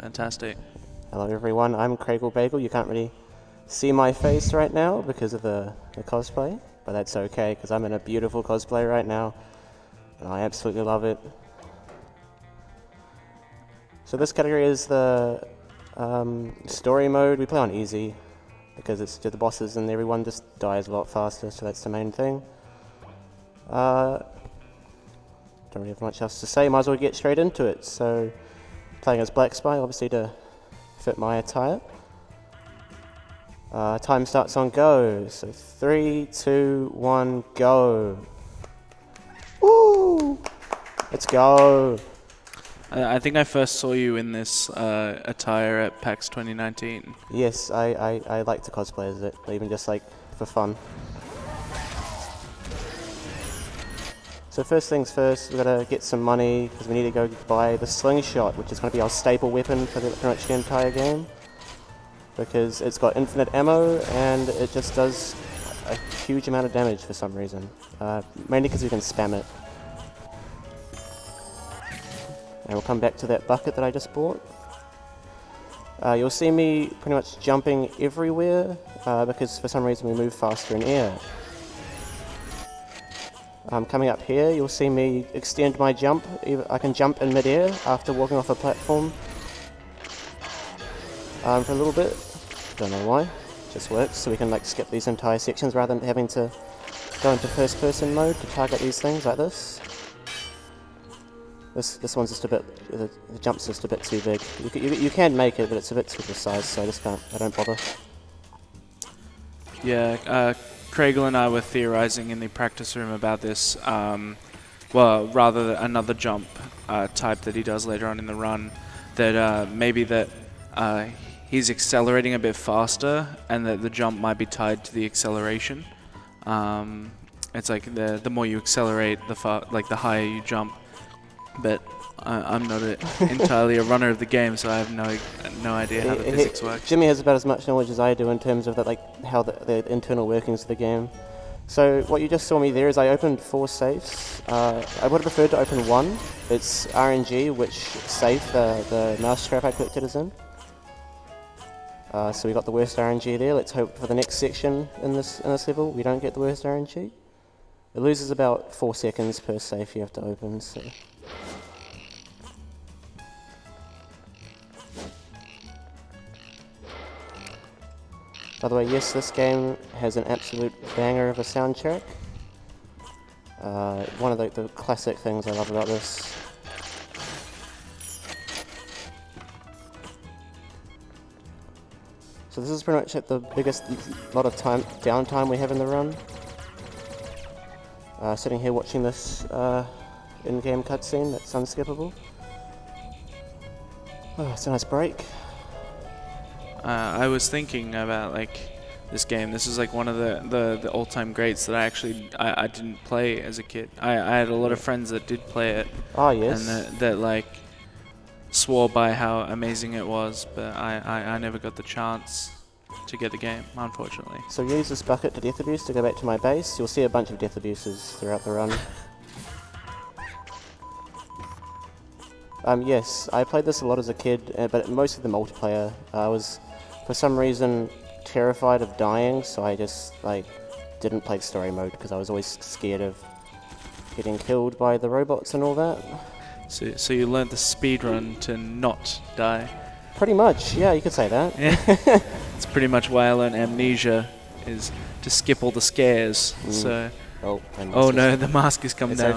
Fantastic. Hello everyone, I'm Craigelbagel. You can't really see my face right now because of the cosplay, but that's okay because I'm in a beautiful cosplay right now and I absolutely love it. So this category is the story mode. We play on easy because it's just the bosses and everyone just dies a lot faster, so that's the main thing. Don't really have much else to say, might as well get straight into it. So playing as Black Spy, obviously to fit my attire. Time starts on go, so 3, 2, 1, go. Woo! Let's go. I think I first saw you in this attire at PAX 2019. Yes, I like to cosplay as it, even just like for fun. So first things first, we've got to get some money because we need to go buy the slingshot, which is going to be our staple weapon for pretty much the entire game. Because it's got infinite ammo and it just does a huge amount of damage for some reason. Mainly because we can spam it. And we'll come back to that bucket that I just bought. You'll see me pretty much jumping everywhere because for some reason we move faster in air. Coming up here, you'll see me extend my jump. I can jump in mid-air after walking off a platform for a little bit. Don't know why. Just works, so we can like skip these entire sections rather than having to go into first-person mode to target these things like this. This one's just a bit. The jump's just a bit too big. You can make it, but it's a bit too precise, so I just can't. I don't bother. Yeah. Craigel and I were theorizing in the practice room about this, well, rather another jump type that he does later on in the run, that maybe that he's accelerating a bit faster and that the jump might be tied to the acceleration. It's like the more you accelerate, the higher you jump. But I'm not entirely a runner of the game, so I have no idea how the physics work. Jimmy has about as much knowledge as I do in terms of how the internal workings of the game. So what you just saw me there is I opened 4 safes. I would have preferred to open 1. It's RNG, which safe the mousetrap I collected is in. So we got the worst RNG there. Let's hope for the next section in this level we don't get the worst RNG. It loses about 4 seconds per safe you have to open. So. By the way, yes, this game has an absolute banger of a soundtrack. One of the classic things I love about this. So this is pretty much at the biggest lot of downtime we have in the run. Sitting here watching this in-game cutscene that's unskippable. Oh, it's a nice break. I was thinking about this game. This is like one of the all-time greats that I didn't play as a kid. I had a lot of friends that did play it. Oh yes. And that swore by how amazing it was, but I never got the chance to get the game, unfortunately. So use this bucket to death abuse to go back to my base. You'll see a bunch of death abuses throughout the run. Yes, I played this a lot as a kid, but mostly the multiplayer. I was, for some reason, terrified of dying, so I just didn't play story mode because I was always scared of getting killed by the robots and all that. So you learned the speedrun to not die. Pretty much, yeah, you could say that. Yeah. It's pretty much why I learned amnesia, is to skip all the scares. So. Oh no, the mask is coming down.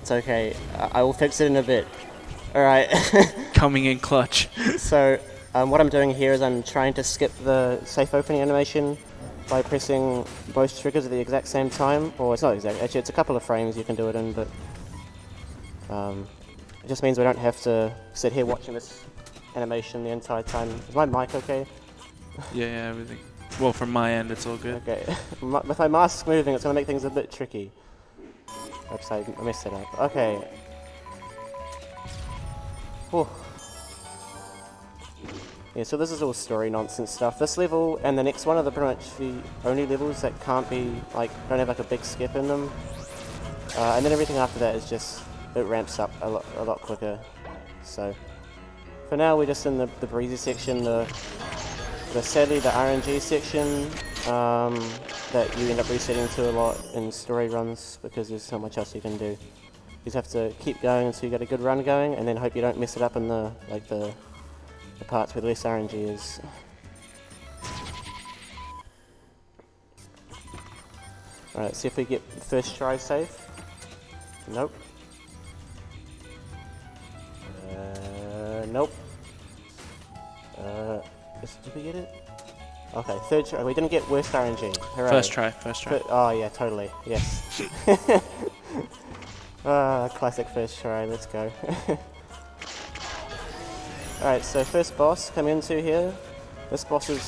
It's okay. I will fix it in a bit. Alright. Coming in clutch. So, what I'm doing here is I'm trying to skip the safe opening animation by pressing both triggers at the exact same time. Or it's not exact, actually it's a couple of frames you can do it in, but it just means we don't have to sit here watching this animation the entire time. Is my mic okay? Yeah, everything. Well, from my end it's all good. Okay. With my mask moving, it's going to make things a bit tricky. Oops, I messed it up. Okay. Whew. Yeah, so this is all story nonsense stuff. This level and the next one are pretty much the only levels that can't be, don't have a big skip in them. And then everything after that is just, it ramps up a lot quicker. So, For now, we're just in the breezy section, sadly the RNG section that you end up resetting to a lot in story runs because there's so much else you can do. You just have to keep going until you get a good run going, and then hope you don't mess it up in the parts where less RNG is. Alright, see if we get first try safe. Nope. Nope. Did we get it? Okay, third try. We didn't get worst RNG. Hooray. First try. Oh yeah, totally. Yes. Classic first try. Let's go. Alright, so first boss come into here. This boss is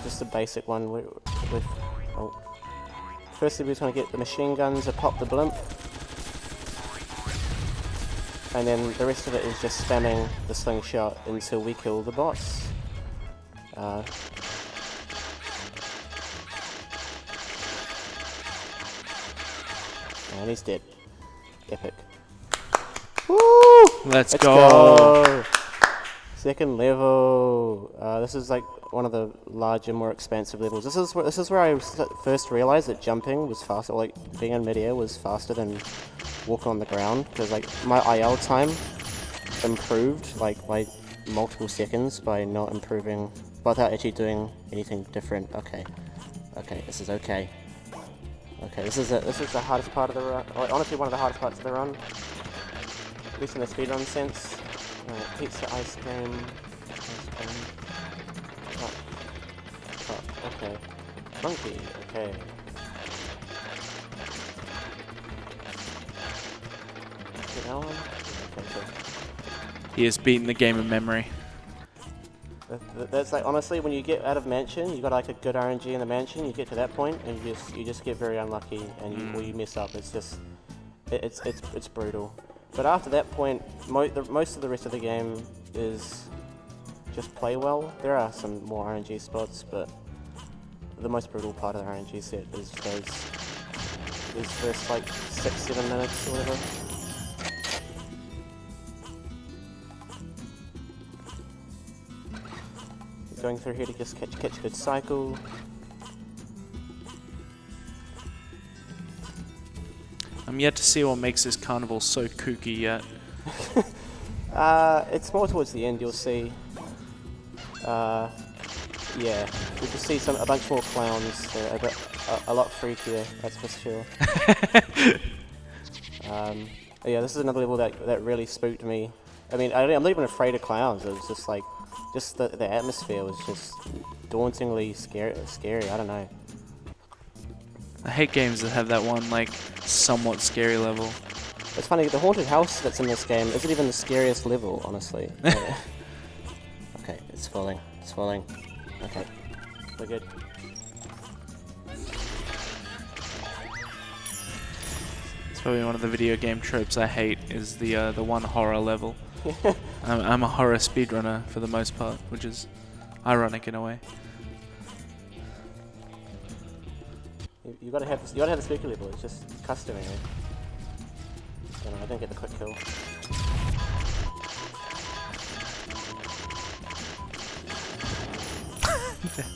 just a basic one. Firstly, we're just going to get the machine guns to pop the blimp. And then the rest of it is just spamming the slingshot until we kill the boss. And he's dead. Epic. Woo! Let's go. Second level. This is like one of the larger, more expansive levels. This is where I first realized that jumping was faster, like being in midair was faster than walking on the ground, because like my IL time improved like by multiple seconds by not improving, without actually doing anything different. Okay, this is okay. Okay, this is the hardest part of the run. Honestly, one of the hardest parts of the run, at least in the speedrun sense. Pizza, ice cream. Okay. Monkey. Okay. That one? Okay, cool. He has beaten the game of memory. That's like, honestly, when you get out of mansion, you got like a good RNG in the mansion. You get to that point, and you just get very unlucky, and you mess up. It's just it's brutal. But after that point, most of the rest of the game is just play well. There are some more RNG spots, but the most brutal part of the RNG set is those first like 6-7 minutes or whatever. Going through here to just catch a good cycle. I'm yet to see what makes this carnival so kooky yet. It's more towards the end, you'll see. Yeah, you can see a bunch more clowns. They're a lot freakier, that's for sure. Yeah, this is another level that really spooked me. I mean, I'm not even afraid of clowns. It was just like, the atmosphere was just dauntingly scary. I don't know. I hate games that have that one, like, somewhat scary level. It's funny, the haunted house that's in this game isn't even the scariest level, honestly. Okay, it's falling. Okay, we're good. It's probably one of the video game tropes I hate, is the one horror level. I'm a horror speedrunner for the most part, which is ironic in a way. You gotta have the spooky level. It's just customary. I didn't get the quick kill.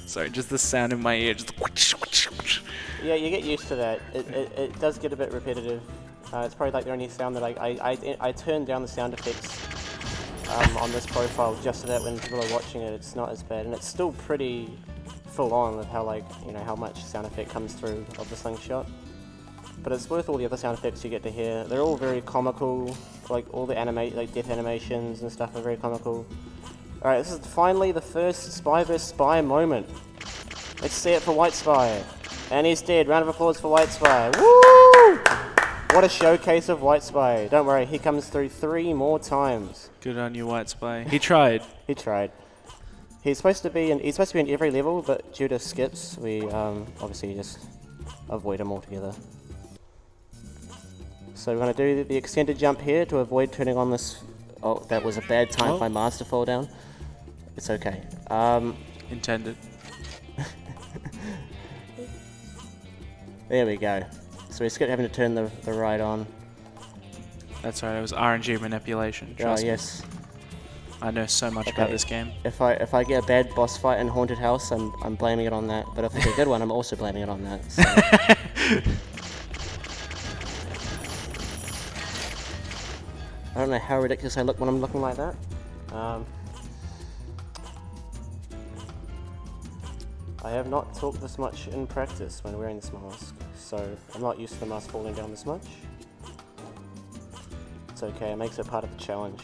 Sorry, just the sound in my ear. Just Yeah, you get used to that. It does get a bit repetitive. It's probably like the only sound that I turned down the sound effects on this profile just so that when people are watching it, it's not as bad, and it's still pretty full on with how how much sound effect comes through of the slingshot. But it's worth all the other sound effects you get to hear. They're all very comical, like all the death animations and stuff are very comical. Alright, this is finally the first Spy vs Spy moment. Let's see it for White Spy. And he's dead. Round of applause for White Spy. Woo! What a showcase of White Spy. Don't worry, he comes through 3 more times. Good on you, White Spy. He tried. He tried. He's supposed to be in every level, but due to skips, we obviously just avoid him altogether. So we're going to do the extended jump here to avoid turning on this. Oh, that was a bad time for my master fall down. It's okay. Intended. There we go. So we skipped having to turn the ride on. That's right, it was RNG manipulation. Trust me. Yes. I know so much about this game. If I get a bad boss fight in Haunted House, I'm blaming it on that. But if it's a good one, I'm also blaming it on that. So. I don't know how ridiculous I look when I'm looking like that. I have not talked this much in practice when wearing this mask, so I'm not used to the mask falling down this much. It's okay, it makes it part of the challenge.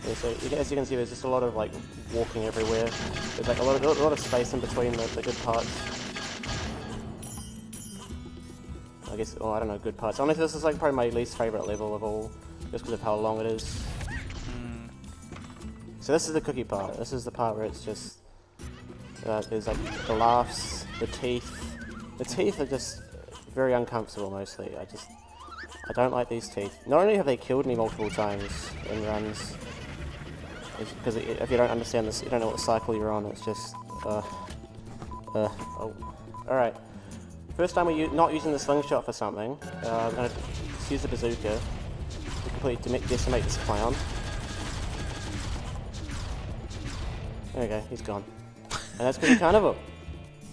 Yeah, so as you can see, there's just a lot of like walking everywhere. There's like a lot of space in between the good parts. I guess, I don't know, good parts. Honestly, this is like probably my least favourite level of all, just because of how long it is. So this is the cookie part. This is the part where it's just, there's like the laughs, the teeth. The teeth are just very uncomfortable mostly. I don't like these teeth. Not only have they killed me multiple times in runs, because if you don't understand this, you don't know what cycle you're on, it's just, oh. Alright. First time we're not using the slingshot for something, I'm going to use the bazooka to completely decimate this clown. There we go, he's gone. And that's because of Carnival.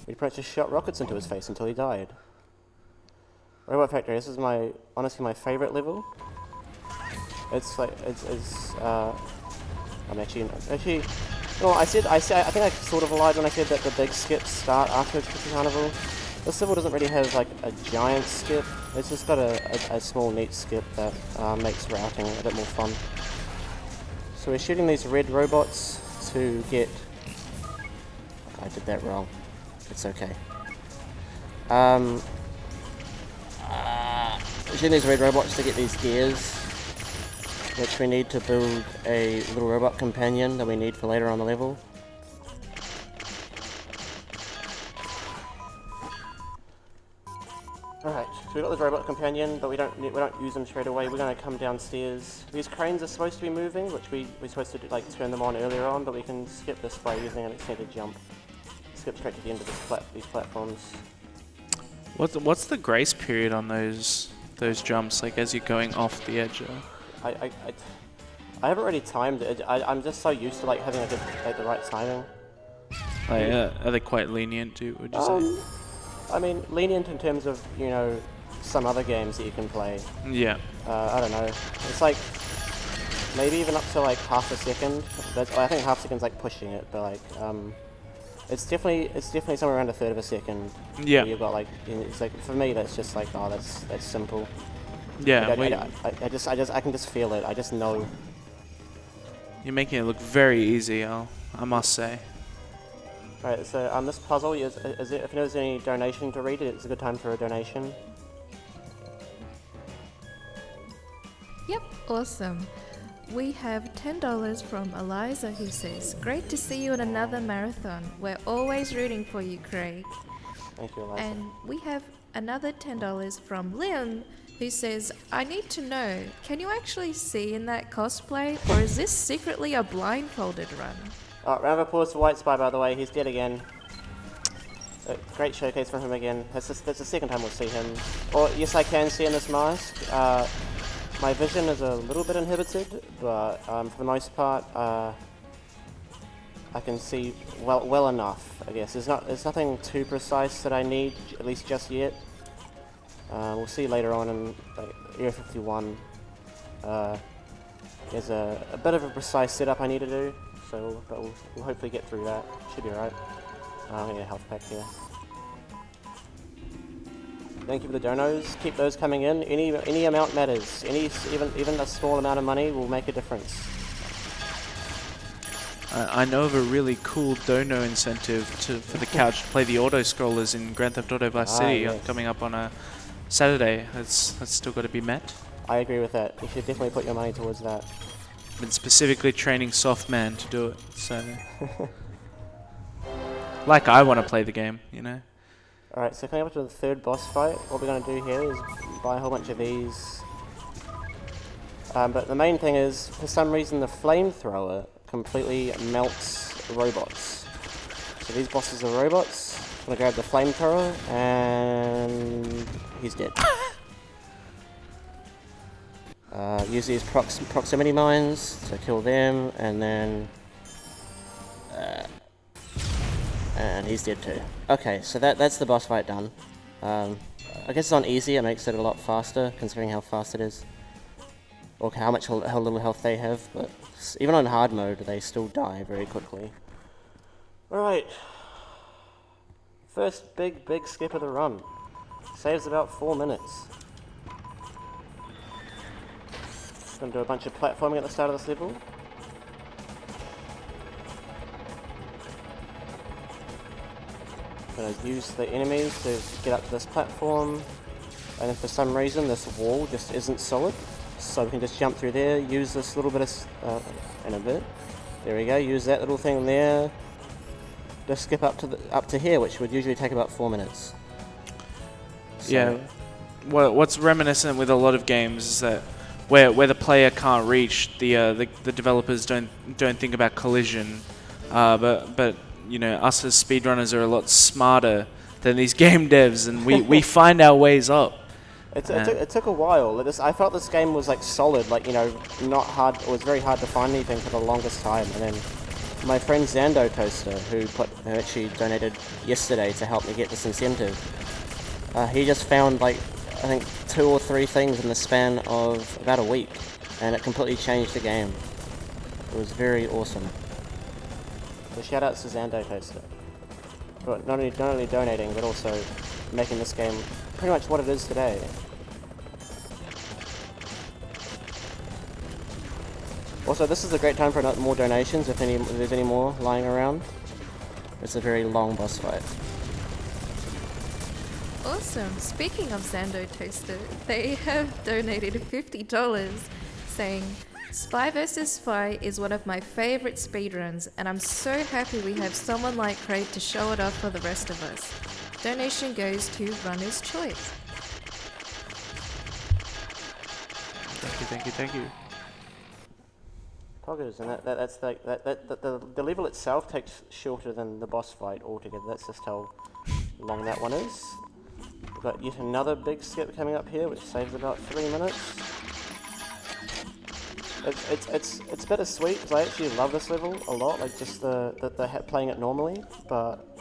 We pretty much just shot rockets into his face until he died. Robot Factory, this is honestly my favourite level. It's like, I'm actually, no, I think I sort of lied when I said that the big skips start after Carnival. This level doesn't really have like a giant skip, it's just got a small neat skip that makes routing a bit more fun. So we're shooting these red robots to get... I did that wrong, it's okay. We're shooting these red robots to get these gears, which we need to build a little robot companion that we need for later on the level. Alright, so we've got this robot companion, but we don't use them straight away. We're going to come downstairs. These cranes are supposed to be moving, which we're supposed to like turn them on earlier on, but we can skip this by using an extended jump. Skip straight to the end of these platforms. What's the grace period on those jumps, like as you're going off the edge? I haven't really timed it. I'm just so used to like having the right timing. Are they quite lenient, would you say? I mean, lenient in terms of, you know, some other games that you can play. Yeah. I don't know. It's like, maybe even up to like half a second. I think half a second's like pushing it, but like, it's definitely somewhere around a third of a second. Yeah. You've got like, it's like, for me that's just like, oh, that's simple. Yeah. Like, I can just feel it. I just know. You're making it look very easy, I must say. Right, so this puzzle, if there's any donation to read, it's a good time for a donation. Yep, awesome. We have $10 from Eliza who says, "Great to see you in another marathon. We're always rooting for you, Craig." Thank you, Eliza. And we have another $10 from Liam who says, "I need to know, can you actually see in that cosplay, or is this secretly a blindfolded run?" Round of applause for White Spy, by the way. He's dead again. Great showcase from him again. That's the second time we'll see him. Or yes, I can see in this mask. My vision is a little bit inhibited, but for the most part, I can see well enough. I guess there's nothing too precise that I need, at least just yet. We'll see later on in Area 51. There's a bit of a precise setup I need to do. So, but we'll hopefully get through that. Should be alright. I'm gonna get a health pack here. Thank you for the donos. Keep those coming in. Any amount matters. Even a small amount of money will make a difference. I know of a really cool dono incentive for the couch to play the auto scrollers in Grand Theft Auto Vice City yes. Coming up on a Saturday. That's still got to be met. I agree with that. You should definitely put your money towards that. Been specifically training Softman to do it, so like I want to play the game, you know. Alright, so coming up to the third boss fight, what we're going to do here is buy a whole bunch of these. But the main thing is, for some reason, the flamethrower completely melts robots. So these bosses are robots. I'm gonna grab the flamethrower, and he's dead. Use these proximity mines to kill them, and then... and he's dead too. Okay, so that's the boss fight done. I guess it's on easy, it makes it a lot faster, considering how fast it is. Or how little health they have, but even on hard mode, they still die very quickly. Alright. First big skip of the run. Saves about 4 minutes. Gonna do a bunch of platforming at the start of this level. Gonna use the enemies to get up to this platform, and then for some reason this wall just isn't solid, so we can just jump through there, use this little bit of in a bit. There we go, use that little thing there. Just skip up to here, which would usually take about 4 minutes. So yeah. What's reminiscent with a lot of games is that where the player can't reach, the developers don't think about collision, but you know, us as speedrunners are a lot smarter than these game devs, and we find our ways up. It took a while. I felt this game was like solid, like, you know, not hard. It was very hard to find anything for the longest time, and then my friend Zando Toaster, who actually donated yesterday to help me get this incentive, he just found like, I think 2 or 3 things in the span of about a week, and it completely changed the game. It was very awesome. So shout out to Zando Toaster. But not only donating, but also making this game pretty much what it is today. Also, this is a great time for more donations if there's any more lying around. It's a very long boss fight. Awesome. Speaking of Zando Toaster, they have donated $50 saying, Spy vs. Spy is one of my favorite speedruns, and I'm so happy we have someone like Craig to show it off for the rest of us. Donation goes to Runner's Choice. Thank you. Poggers, and that's like the level itself takes shorter than the boss fight altogether. That's just how long that one is. We've got yet another big skip coming up here, which saves about 3 minutes. It's bittersweet because I actually love this level a lot, like just the playing it normally. But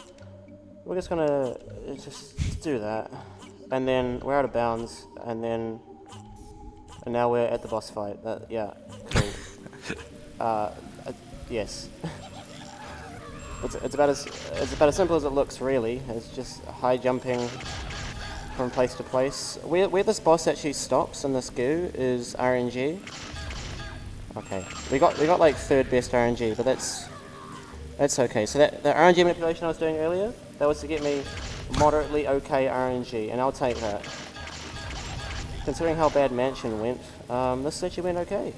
we're just gonna just do that, and then we're out of bounds, and now we're at the boss fight. Yeah, cool. Yes. It's about as simple as it looks, really. It's just high jumping from place to place. Where this boss actually stops in this goo is RNG. Okay, we got like 3rd best RNG, but that's okay. So that the RNG manipulation I was doing earlier, that was to get me moderately okay RNG, and I'll take that. Considering how bad Mansion went, this actually went okay.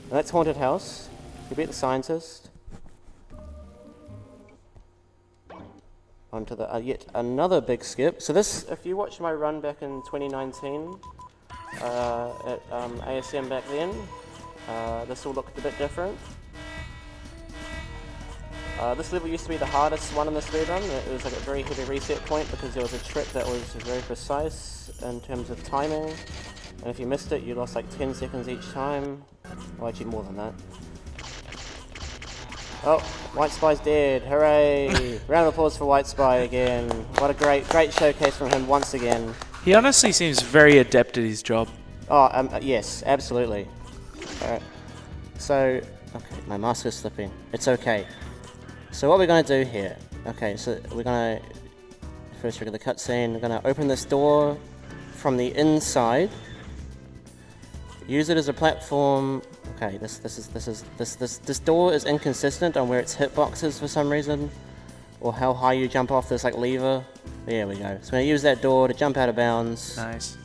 And that's Haunted House. We beat the scientist. Onto the yet another big skip. So this, if you watched my run back in 2019 at ASM back then, this will look a bit different. This level used to be the hardest one in the speedrun. It was like a very heavy reset point because there was a trick that was very precise in terms of timing, and if you missed it, you lost like 10 seconds each time. Well, actually more than that. Oh, White Spy's dead! Hooray! Round of applause for White Spy again. What a great showcase from him once again. He honestly seems very adept at his job. Oh, yes, absolutely. Alright. So, okay, my mask is slipping. It's okay. So what we're going to do here, okay, so we're going to first look at the cutscene. We're going to open this door from the inside, use it as a platform. Okay, this door is inconsistent on where its hitboxes for some reason, or how high you jump off this like lever. There we go. So we're going to use that door to jump out of bounds. Nice.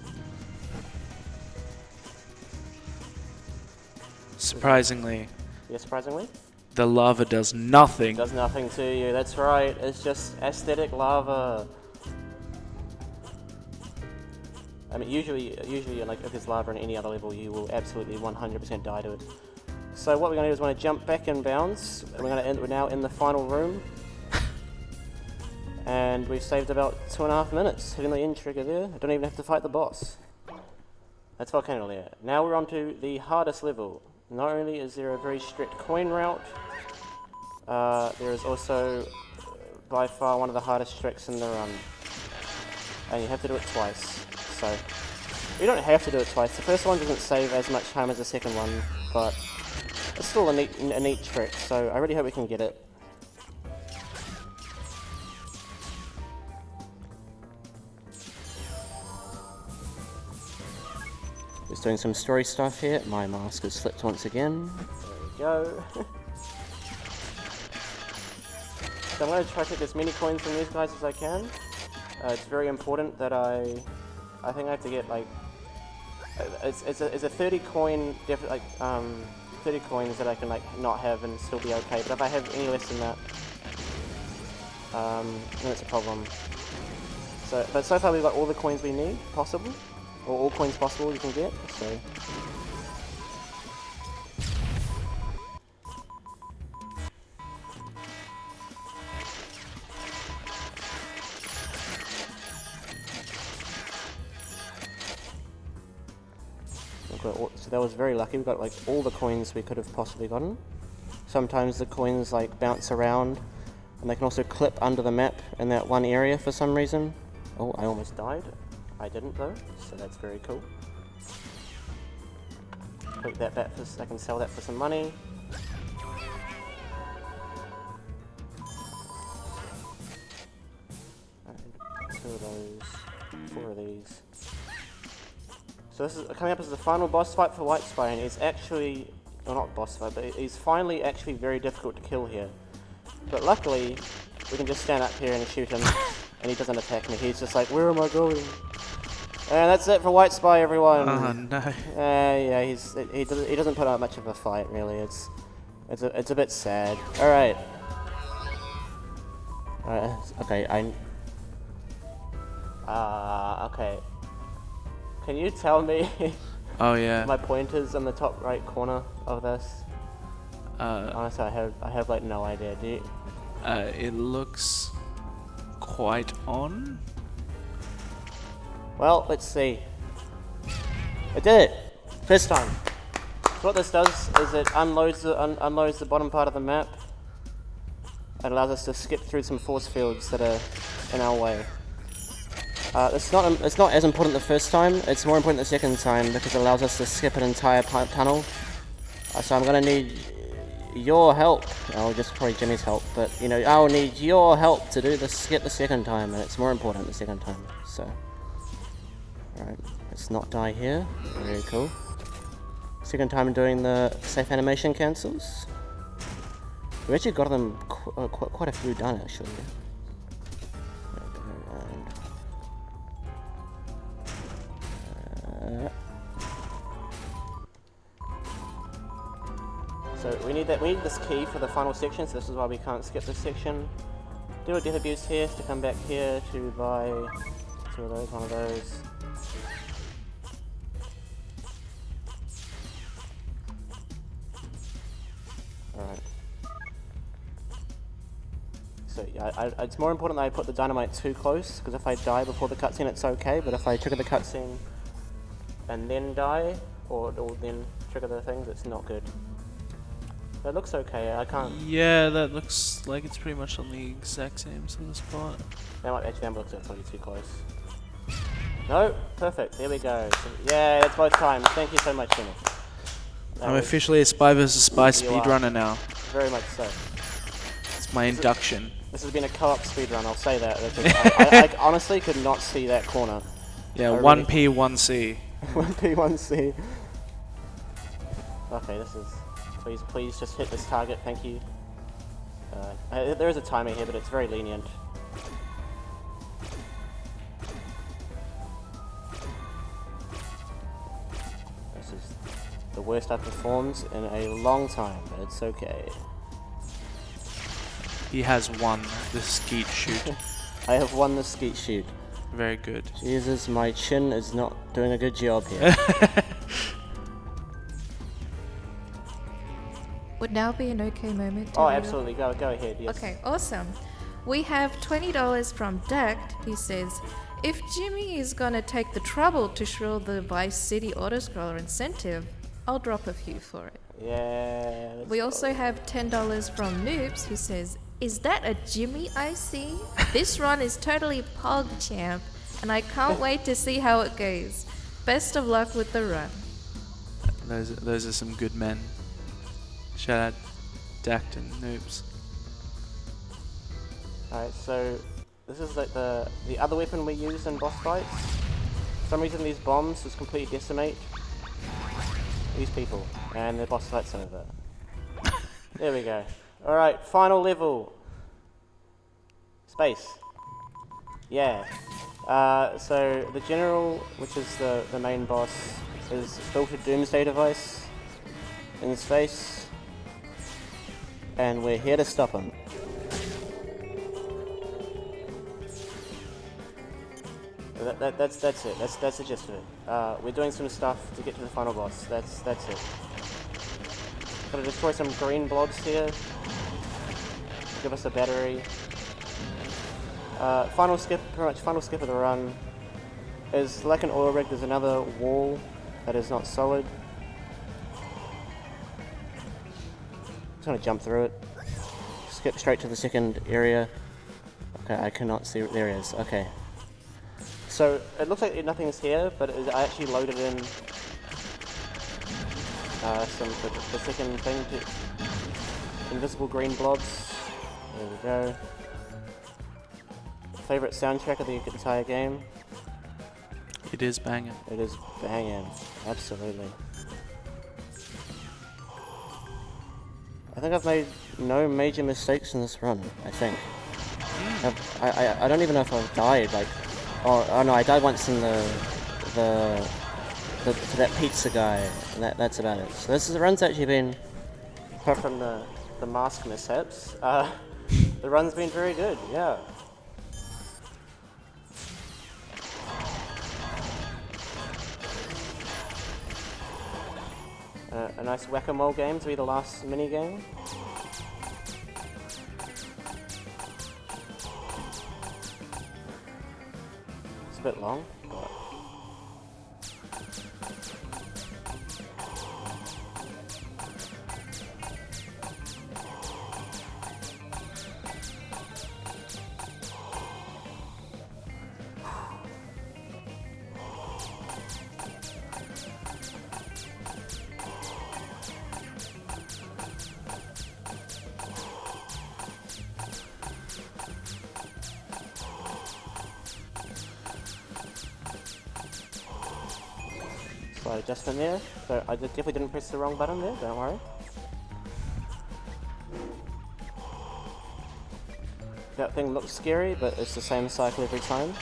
Surprisingly. Yeah, surprisingly? The lava does nothing. It does nothing to you, that's right. It's just aesthetic lava. I mean, usually, like if there's lava in any other level, you will absolutely 100% die to it. So what we're going to do is we're going to jump back in bounds, and we're now in the final room. And we've saved about 2.5 minutes hitting the end trigger there. I don't even have to fight the boss. That's Volcano there. Now we're on to the hardest level. Not only is there a very strict coin route, there is also by far one of the hardest tricks in the run. And you have to do it twice. So, you don't have to do it twice. The first one doesn't save as much time as the second one, but it's still a neat trick, so I really hope we can get it. Just doing some story stuff here. My mask has slipped once again. There we go. So I'm going to try to take as many coins from these guys as I can. It's very important that I think I have to get like it's a 30 coin 30 coins that I can like not have and still be okay. But if I have any less than that, then it's a problem. But so far we've got all the coins we need possible, or all coins possible you can get. So. So that was very lucky. We got like all the coins we could have possibly gotten. Sometimes the coins like bounce around, and they can also clip under the map in that one area for some reason. Oh, I almost died. I didn't though, so that's very cool. Put that back I can sell that for some money. And 2 of those, 4 of these. So this is coming up as the final boss fight for White Spy, and he's actually, well not boss fight, but he's finally actually very difficult to kill here. But luckily, we can just stand up here and shoot him, and he doesn't attack me. He's just like, where am I going? And that's it for White Spy, everyone. Oh no. Yeah, he doesn't put out much of a fight, really. It's a bit sad. All right. Okay. Okay. Can you tell me? Oh yeah. My pointer's in the top right corner of this. Honestly, I have like no idea. Do you? It looks quite on. Well, let's see. I did it! First time. So what this does is it unloads the bottom part of the map. It allows us to skip through some force fields that are in our way. It's not as important the first time. It's more important the second time because it allows us to skip an entire tunnel. So I'm gonna need your help. Oh, just probably Jimmy's help, but you know, I'll need your help to do the skip the second time, and it's more important the second time. So, alright, let's not die here. Very cool. Second time doing the safe animation cancels. We actually got them quite a few done actually. So we need this key for the final section, so this is why we can't skip this section. Do a death abuse here to come back here to buy 2 of those, 1 of those. Alright. So yeah, it's more important that I put the dynamite too close, because if I die before the cutscene it's okay, but if I trigger the cutscene and then die, or then trigger the things, it's not good. That looks okay, I can't... Yeah, that looks like it's pretty much on the exact same sort of spot. That might actually looks like it's already too close. No, perfect, there we go. So, yeah, that's both times. Thank you so much, Jimmy. I'm officially a Spy vs Spy speedrunner now. Very much so. It's my induction. This has been a co-op speedrun, I'll say that. I honestly could not see that corner. Yeah, 1P, 1C. 1P, 1C. Okay, this is... Please just hit this target, thank you. There is a timer here, but it's very lenient. This is the worst I've performed in a long time, but it's okay. He has won the skeet shoot. I have won the skeet shoot. Very good. Jesus, my chin is not doing a good job here. Would now be an okay moment to Oh, absolutely. Go ahead, yes. Okay, awesome. we have $20 from Duct, who says, if Jimmy is gonna take the trouble to shrill the Vice City autoscroller incentive, I'll drop a few for it. Yeah. We also have $10 from Noobs, who says, is that a Jimmy I see? This run is totally Pog Champ, and I can't wait to see how it goes. Best of luck with the run. Those are some good men. Shout out Dact and Noobs. Alright, so this is like the other weapon we use in boss fights. For some reason these bombs just completely decimate these people, and the boss fight's over. There we go. Alright, final level. Space. Yeah. So the general, which is the main boss, is built a doomsday device in space, and we're here to stop him. That's it. That's the gist of it. We're doing some stuff to get to the final boss. That's it. Gotta destroy some green blobs here. Give us a battery. Final skip, pretty much final skip of the run. Is like an oil rig. There's another wall that is not solid. Just gonna jump through it. Skip straight to the second area. Okay, I cannot see. There it is. Okay. So it looks like nothing's here, but I actually loaded in the second thing to invisible green blobs. There we go. Favorite soundtrack of the entire game. It is banging. It is banging, absolutely. I think I've made no major mistakes in this run. I think. I don't even know if I've died. Like. Oh no, I died once in to that pizza guy, and that's about it. So the run's actually been, apart from the mask mishaps, the run's been very good, yeah. A nice whack-a-mole game to be the last mini game. A bit long, but so just in there. So I definitely didn't press the wrong button there, don't worry. That thing looks scary, but it's the same cycle every time.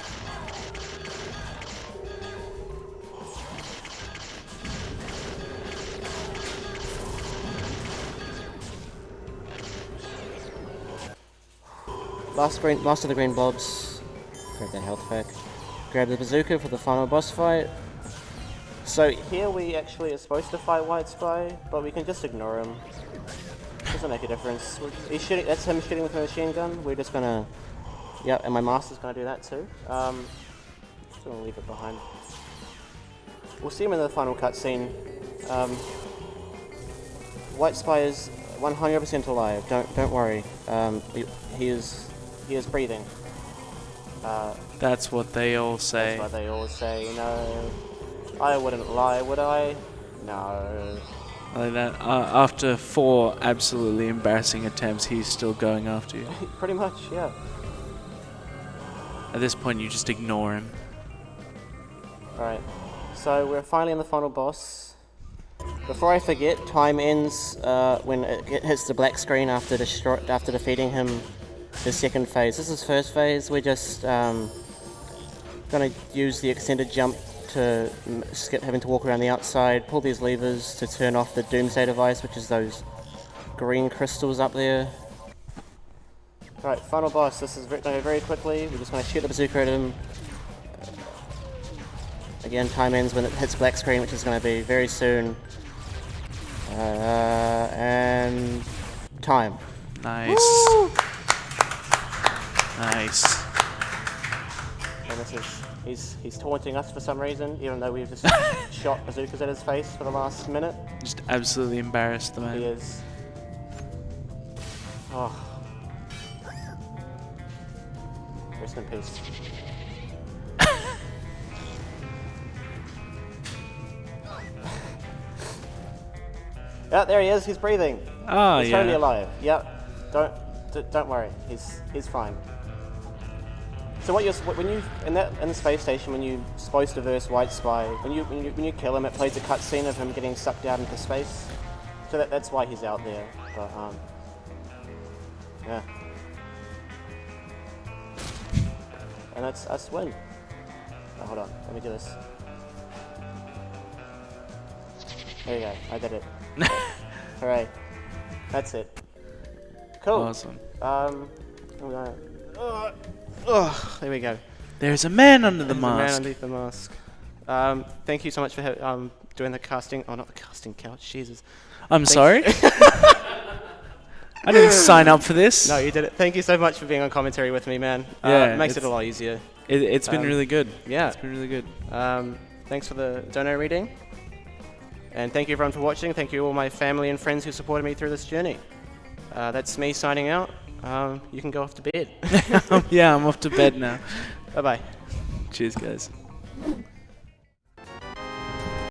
Last of the green blobs. Grab that health pack. Grab the bazooka for the final boss fight. So here we actually are supposed to fight White Spy, but we can just ignore him. Doesn't make a difference. He's shooting. That's him shooting with a machine gun. We're just gonna. Yep, and my master's gonna do that too. Just gonna leave it behind. We'll see him in the final cutscene. White Spy is 100% alive. Don't worry. He is breathing. That's what they all say. That's what they all say. You know, I wouldn't lie, would I? No. Like that. After 4 absolutely embarrassing attempts, he's still going after you. Pretty much, yeah. At this point, you just ignore him. Right. So we're finally in the final boss. Before I forget, time ends when it hits the black screen after defeating him. The second phase. This is first phase. We're just gonna use the extended jump to skip having to walk around the outside, pull these levers to turn off the doomsday device, which is those green crystals up there. Right, final boss. This is very quickly. We're just gonna shoot the bazooka at him. Again, time ends when it hits black screen, which is gonna be very soon. And time. Nice. Woo! Nice. And this is he's taunting us for some reason, even though we've just shot bazookas at his face for the last minute. Just absolutely embarrassed the man. He is. Oh. Rest in peace. Yeah, there he is. He's breathing. Oh, He's yeah. totally alive. Yep. Don't worry. He's fine. So when you in the space station, when you're supposed to verse White Spy, when you kill him, it plays a cutscene of him getting sucked out into space. So that's why he's out there. But yeah. And that's us win. Oh, hold on. Let me do this. There you go. I did it. Hooray. That's it. Cool. Awesome. There we go. There's a man under the There's a man mask. underneath the mask. Thank you so much for doing the casting. Oh, not the casting couch. Jesus. I'm sorry. I didn't sign up for this. No, you did it. Thank you so much for being on commentary with me, man. Yeah, Makes it a lot easier. It's been really good. Yeah. It's been really good. Thanks for the dono reading. And thank you everyone for watching. Thank you all my family and friends who supported me through this journey. That's me signing out. You can go off to bed. Yeah, I'm off to bed now. Bye-bye. Cheers, guys.